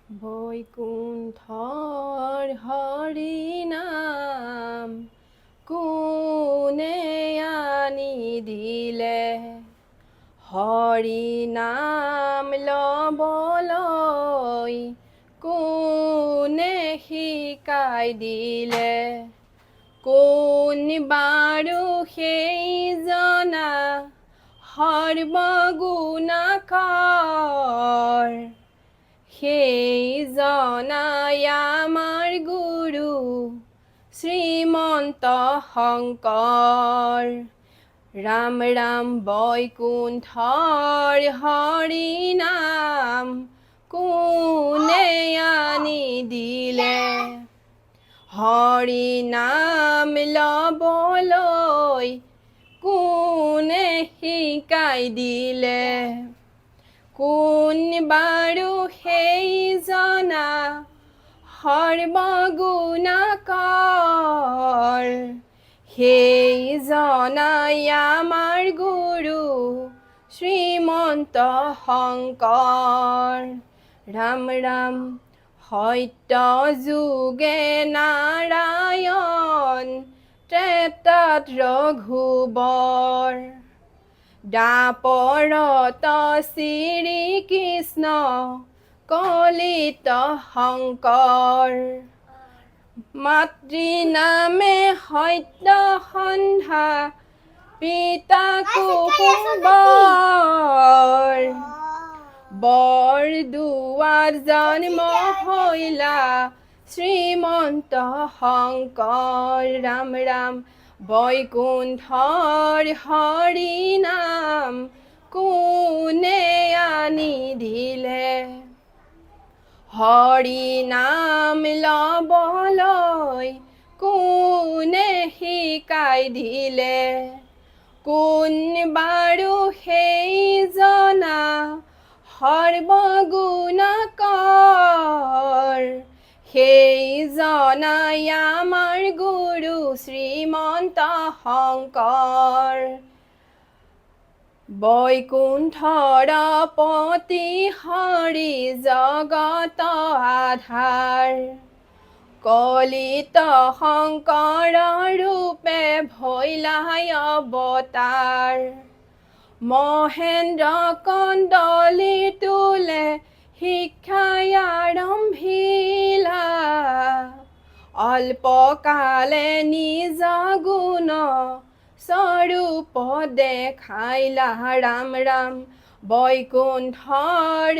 বৈকুণ্ঠৰ হৰি নাম কোনে আনি দিলে, হৰি নাম ল'বলৈ কোনে শিকাই দিলে, কোন বাৰু সেই জনা সৰ্বগুণাকৰ, সেই জনাই আমাৰ গুৰু শ্ৰীমন্ত শংকৰ। ৰাম ৰাম বৈকুণ্ঠৰ হৰি নাম কোনে আনি দিলে, হৰি নাম ল'বলৈ কোনে শিকাই দিলে, কোন বাৰু সেই জনা সৰ্বগুণাকৰ, সেই জনাই আমাৰ গুৰু শ্ৰীমন্ত শংকৰ। ৰাম ৰাম সত্য যুগে নাৰায়ণ, ত্ৰেতাত ৰঘুবৰ, দ্বাপৰত শ্ৰীকৃষ্ণ, কলিত শংকৰ। মাতৃ নামে সত্য সন্ধ্যা, পিতা কুসুম্বৰ, বৰদুৱাৰ জন্ম হৈলা শ্ৰীমন্ত শংকৰ। ৰাম ৰাম বৈকুণ্ঠৰ হৰি নাম কোনে আনি দিলে, হৰি নাম ল'বলৈ কোনে শিকাই দিলে, কোন বাৰু সেই জনা সৰ্বগুণাকৰ, সেই জনাই আমাৰ গুৰু শ্ৰীমন্ত শংকৰ। বৈকুণ্ঠৰ পতি হৰি জগত আধাৰ, কলিত শংকৰ ৰূপে ভৈলা অৱতাৰ, মহেন্দ্ৰ কন্দলি তোলে শিক্ষাই আৰম্ভিলা, অল্পকালে নিজ গুণ স্বৰূপ দেখাইলা। ৰাম ৰাম বৈকুণ্ঠৰ